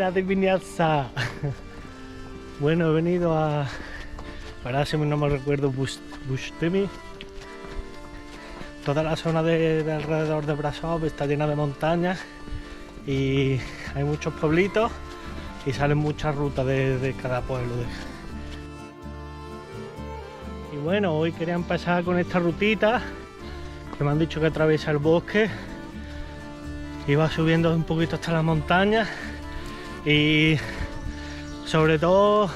adivinanza. Bueno, he venido a... Ahora si no me recuerdo, Bustimi. Toda la zona de alrededor de Brasov está llena de montañas y hay muchos pueblitos y salen muchas rutas de cada pueblo. Y bueno, hoy quería empezar con esta rutita que me han dicho que atraviesa el bosque. Iba subiendo un poquito hasta las montañas y sobre todo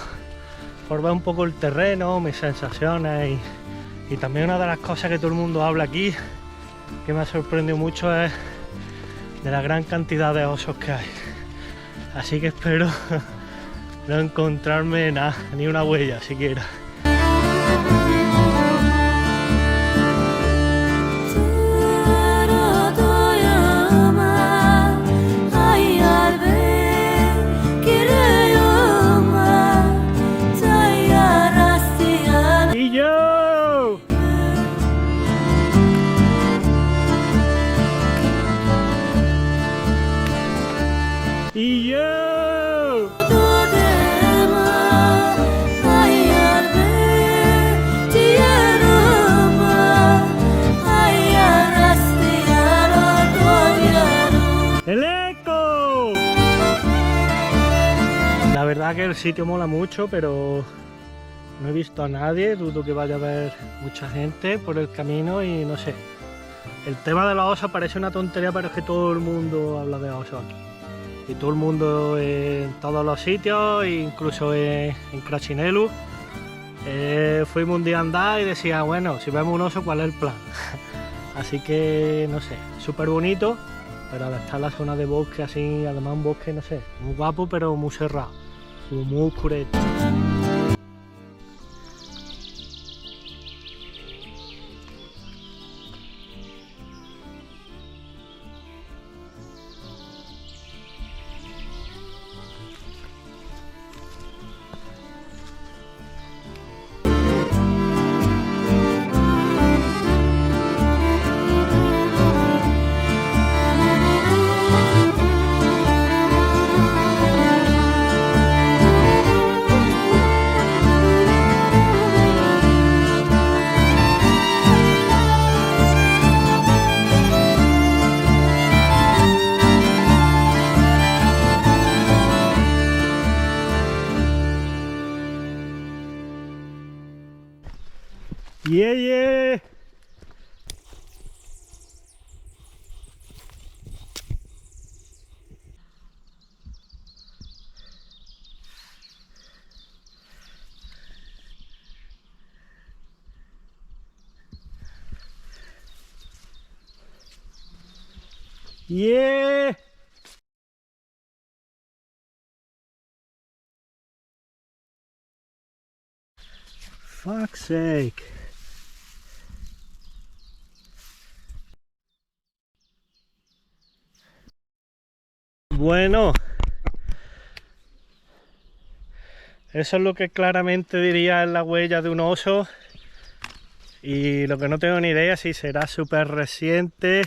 por ver un poco el terreno, mis sensaciones y también una de las cosas que todo el mundo habla aquí que me ha sorprendido mucho es de la gran cantidad de osos que hay. Así que espero no encontrarme nada, ni una huella siquiera. Y yo. ¡El eco! La verdad que el sitio mola mucho, pero no he visto a nadie. Dudo que vaya a haber mucha gente por el camino y no sé. El tema de los osos parece una tontería, pero es que todo el mundo habla de osos aquí. Y todo el mundo en todos los sitios, incluso en Krasnelu. Fuimos un día a andar y decía, bueno, si vemos un oso, ¿cuál es el plan? Así que, no sé, súper bonito, pero al estar en la zona de bosque así, además un bosque, no sé, muy guapo, pero muy cerrado, muy oscureto. Yeah, yeah. Yeah. Fuck's sake. Bueno, eso es lo que claramente diría es la huella de un oso, y lo que no tengo ni idea si será súper reciente.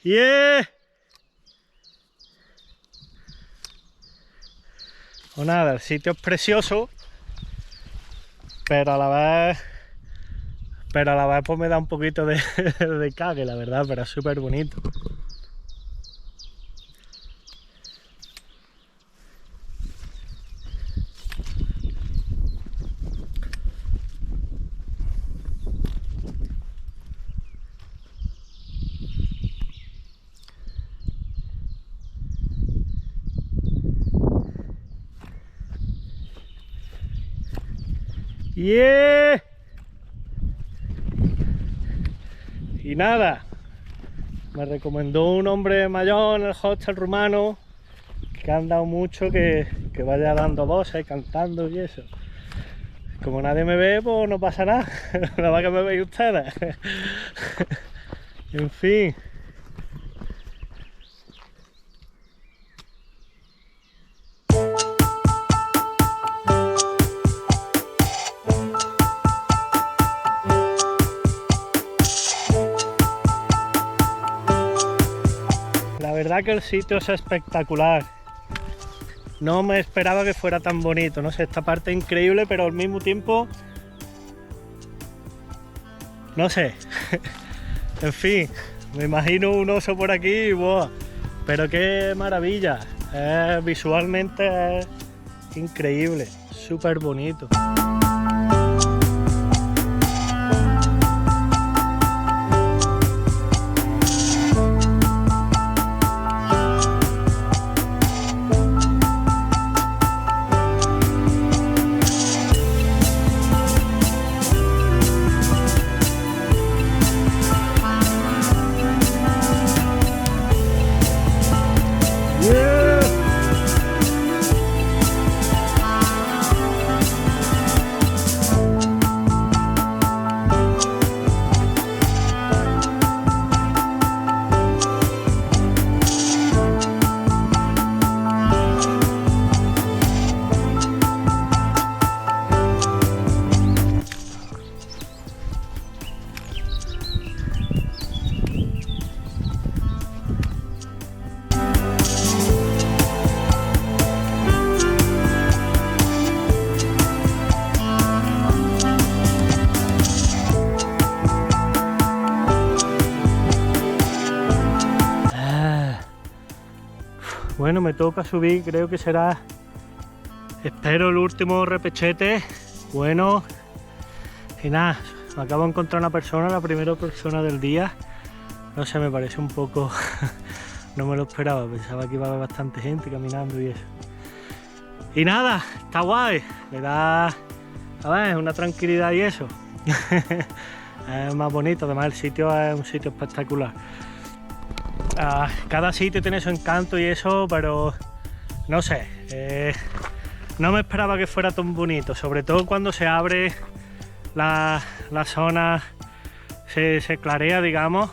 ¡Yeah! O nada, el sitio es precioso, pero a la vez pues me da un poquito de cague, la verdad, pero es súper bonito. ¡Yeah! Y nada, me recomendó un hombre mayor en el hostel rumano que ha andado mucho que vaya dando voces, cantando y eso. Como nadie me ve, pues no pasa nada, nada más que me veis ustedes. En fin. verdad verdad que el sitio es espectacular. No me esperaba que fuera tan bonito, no sé, esta parte es increíble, pero al mismo tiempo, no sé. En fin, me imagino un oso por aquí y ¡buah! Pero qué maravilla, visualmente es increíble, súper bonito. Bueno, me toca subir, creo que será, espero, el último repechete. Bueno, y nada, me acabo de encontrar una persona, la primera persona del día. No sé, me parece un poco, no me lo esperaba, pensaba que iba a haber bastante gente caminando y eso. Y nada, está guay, le da, a ver, una tranquilidad y eso. Es más bonito, además el sitio es un sitio espectacular. Cada sitio tiene su encanto y eso, pero no sé, no me esperaba que fuera tan bonito, sobre todo cuando se abre la zona, se clarea, digamos,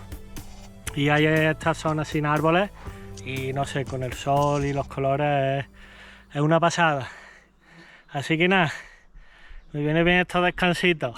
y hay estas zonas sin árboles y no sé, con el sol y los colores es una pasada. Así que nada, me viene bien estos descansitos.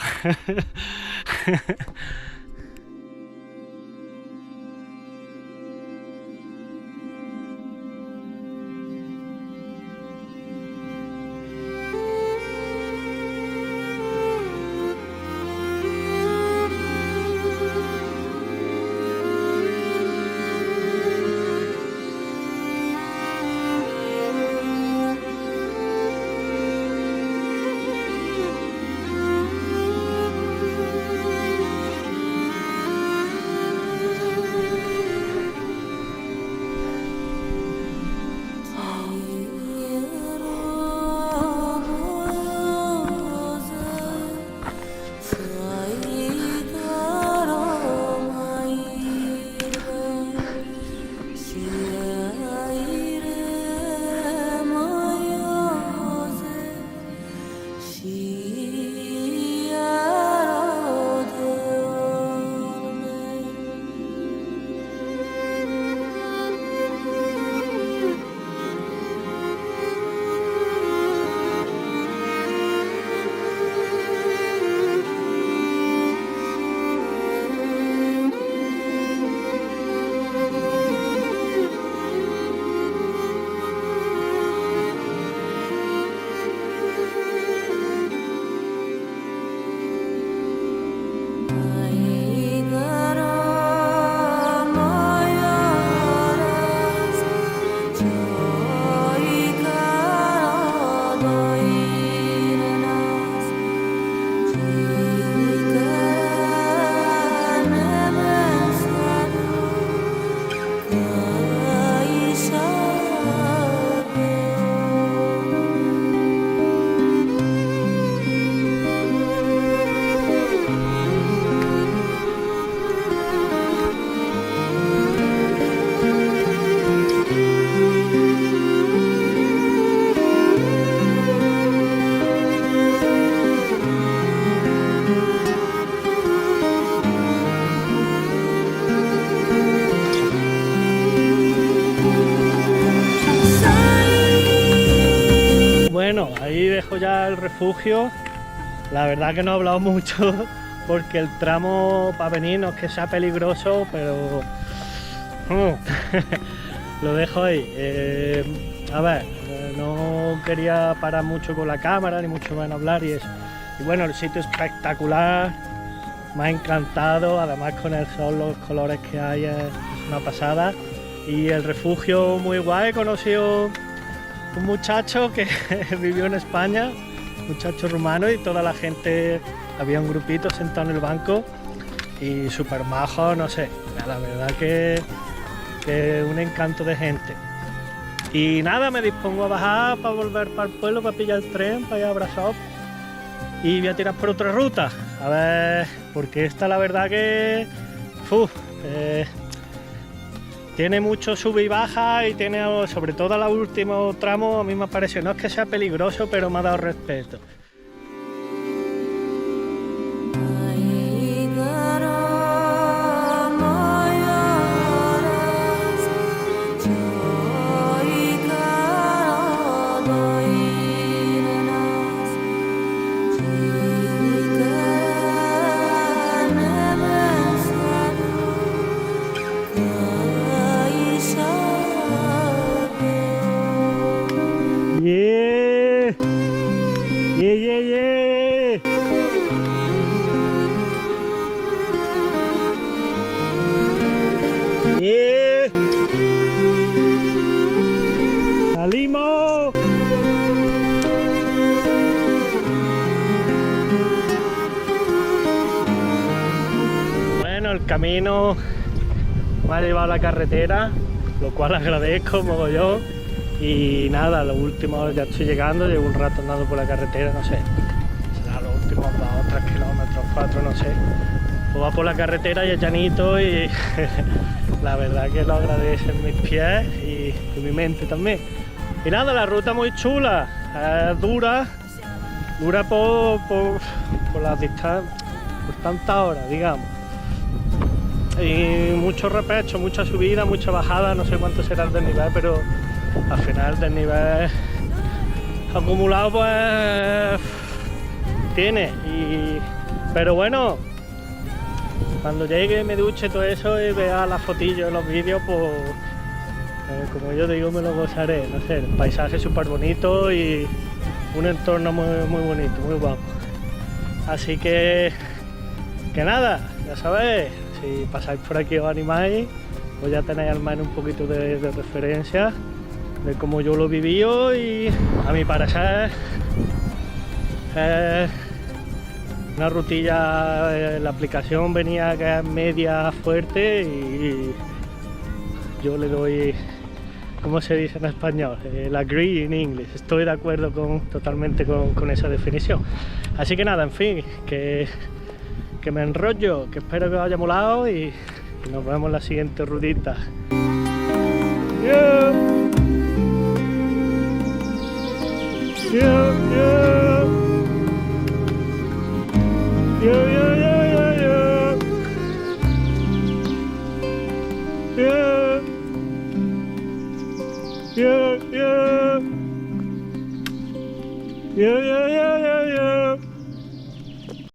Bueno, ahí dejo ya el refugio. La verdad que no he hablado mucho porque el tramo para venir no es que sea peligroso, pero lo dejo ahí. A ver, no quería parar mucho con la cámara, ni mucho más en hablar y eso. Y bueno, el sitio es espectacular, me ha encantado, además con el sol, los colores que hay es una pasada. Y el refugio muy guay, he conocido un muchacho que vivió en España, un muchacho rumano, y toda la gente, había un grupito sentado en el banco y súper majo, no sé, la verdad que un encanto de gente. Y nada, me dispongo a bajar para volver para el pueblo, para pillar el tren, para ir a Brasov, y voy a tirar por otra ruta, a ver, porque esta la verdad que tiene mucho sube y baja, y tiene, sobre todo el último tramo, a mí me parece, no es que sea peligroso, pero me ha dado respeto. Yeah, yeah, yeah, yeah. Yeah. Salimos. Bueno, el camino me ha llevado a la carretera, lo cual agradezco mogollón. Y nada, lo último, ya estoy llegando, llevo un rato andando por la carretera, no sé, será los últimos 2 o 3 kilómetros, 4, no sé. Pues va por la carretera y es llanito y la verdad que lo agradecen mis pies y mi mente también. Y nada, la ruta muy chula, es dura por las distancias, por tantas horas, digamos. Y mucho repecho, mucha subida, mucha bajada, no sé cuánto será el desnivel, pero al final del nivel acumulado pues tiene. Pero bueno, cuando llegue, me duche todo eso y vea las fotillos, los vídeos, pues como yo digo, me lo gozaré. No sé, el paisaje es súper bonito y un entorno muy bonito, muy guapo. Así que nada, ya sabéis, si pasáis por aquí os animáis, pues ya tenéis al menos un poquito de referencia de cómo yo lo viví, y a mi parecer una rutilla, la aplicación venía que es media fuerte y yo le doy, ¿cómo se dice en español? El agree in English, estoy de acuerdo totalmente con esa definición. Así que nada, en fin, que me enrollo, que espero que os haya molado y nos vemos en la siguiente rutita. Yeah. Yeah, yeah. Yeah, yeah, yeah, yeah, yeah. Yeah. Yeah, yeah. Yeah, yeah, yeah.